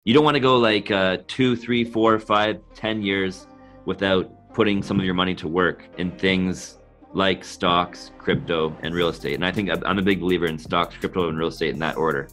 You don't want to go like 2, 3, 4, 5, 10 years without putting some of your money to work in things like stocks, crypto, and real estate. And I think I'm a big believer in stocks, crypto, and real estate in that order.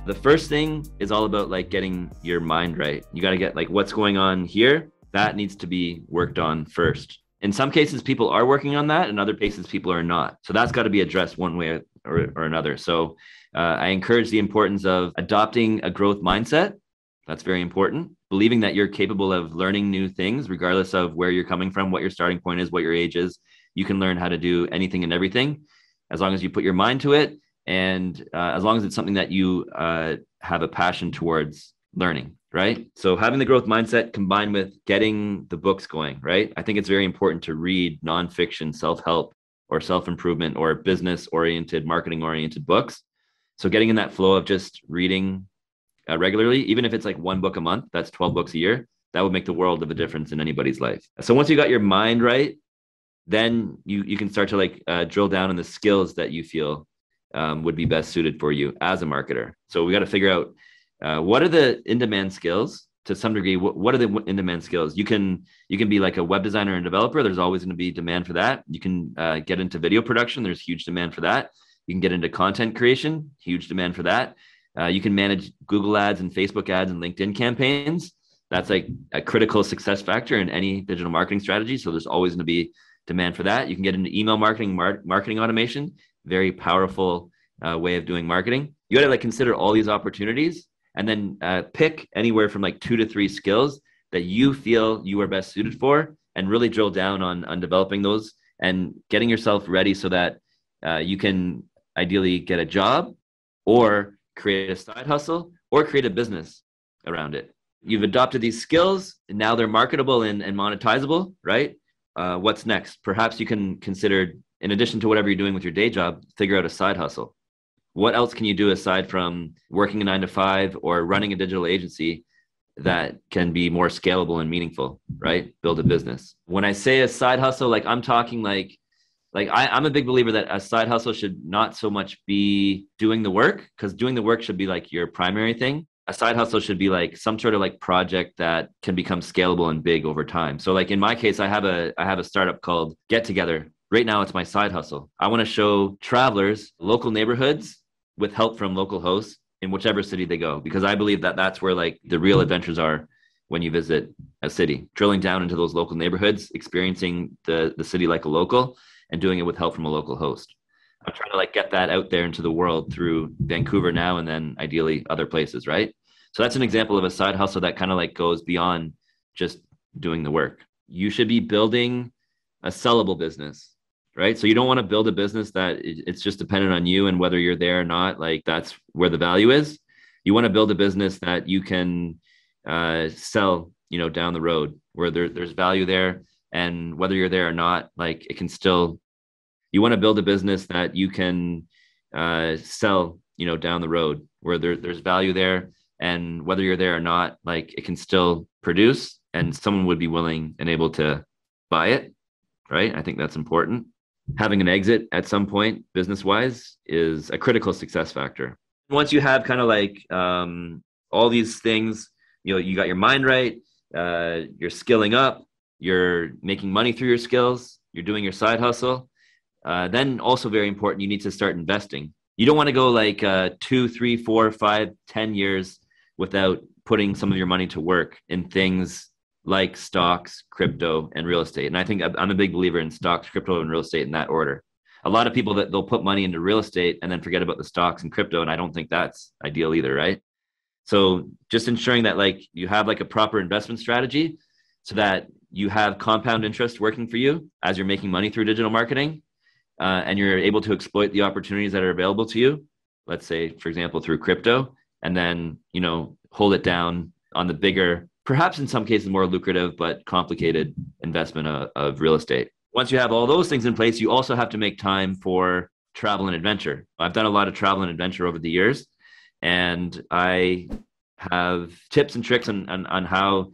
The first thing is all about like getting your mind right. You got to get like what's going on here. That needs to be worked on first. In some cases, people are working on that. In other cases, people are not. So that's got to be addressed one way or another. So I encourage the importance of adopting a growth mindset. That's very important. Believing that you're capable of learning new things, regardless of where you're coming from, what your starting point is, what your age is. You can learn how to do anything and everything as long as you put your mind to it. And as long as it's something that you have a passion towards learning, right? So having the growth mindset combined with getting the books going, right? I think it's very important to read nonfiction, self-help or self-improvement or business-oriented, marketing-oriented books. So getting in that flow of just reading regularly, even if it's like one book a month, that's 12 books a year, that would make the world of a difference in anybody's life. So once you got your mind right, then you can start to like drill down on the skills that you feel would be best suited for you as a marketer. So we got to figure out what are the in-demand skills to some degree. What are the in-demand skills? You can be like a web designer and developer. There's always going to be demand for that. You can get into video production. There's huge demand for that. You can get into content creation, huge demand for that. You can manage Google ads and Facebook ads and LinkedIn campaigns. That's like a critical success factor in any digital marketing strategy. So there's always going to be demand for that. You can get into email marketing, marketing automation, very powerful way of doing marketing. You got to like consider all these opportunities and then pick anywhere from like 2 to 3 skills that you feel you are best suited for and really drill down on developing those and getting yourself ready so that you can ideally get a job or create a side hustle or create a business around it. You've adopted these skills and now they're marketable and monetizable, right? What's next? Perhaps you can consider, in addition to whatever you're doing with your day job, figure out a side hustle. What else can you do aside from working a 9 to 5 or running a digital agency that can be more scalable and meaningful, right? Build a business. When I say a side hustle, like I'm talking like I'm a big believer that a side hustle should not so much be doing the work, because doing the work should be like your primary thing. A side hustle should be like some sort of like project that can become scalable and big over time. So like in my case, I have a startup called Get Together. Right now, it's my side hustle. I want to show travelers local neighborhoods with help from local hosts in whichever city they go, because I believe that that's where like the real adventures are when you visit a city, drilling down into those local neighborhoods, experiencing the city like a local and doing it with help from a local host. I'm trying to like get that out there into the world through Vancouver now and then ideally other places, right? So that's an example of a side hustle that kind of like goes beyond just doing the work. You should be building a sellable business, right? So you don't want to build a business that it's just dependent on you and whether you're there or not. Like that's where the value is. You want to build a business that you can sell, down the road where there's value there. And whether you're there or not, like it can still, you want to build a business that you can sell, down the road where there's value there. And whether you're there or not, like it can still produce and someone would be willing and able to buy it, right? I think that's important. Having an exit at some point, business-wise, is a critical success factor. Once you have kind of like all these things, you got your mind right, you're skilling up, you're making money through your skills, you're doing your side hustle. Then also very important, you need to start investing. You don't want to go like 2, 3, 4, 5, 10 years without putting some of your money to work in things like stocks, crypto, and real estate. And I think I'm a big believer in stocks, crypto, and real estate in that order. A lot of people that they'll put money into real estate and then forget about the stocks and crypto. And I don't think that's ideal either, right? So just ensuring that like you have like a proper investment strategy so that you have compound interest working for you as you're making money through digital marketing and you're able to exploit the opportunities that are available to you. Let's say, for example, through crypto, and then, hold it down on the bigger, perhaps in some cases more lucrative, but complicated investment of real estate. Once you have all those things in place, you also have to make time for travel and adventure. I've done a lot of travel and adventure over the years, and I have tips and tricks on how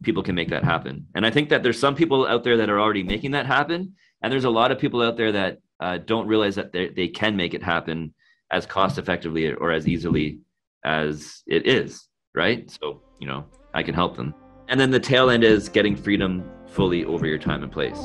people can make that happen. And I think that there's some people out there that are already making that happen. And there's a lot of people out there that don't realize that they can make it happen as cost effectively or as easily as it is, right? So, I can help them. And then the tail end is getting freedom fully over your time and place.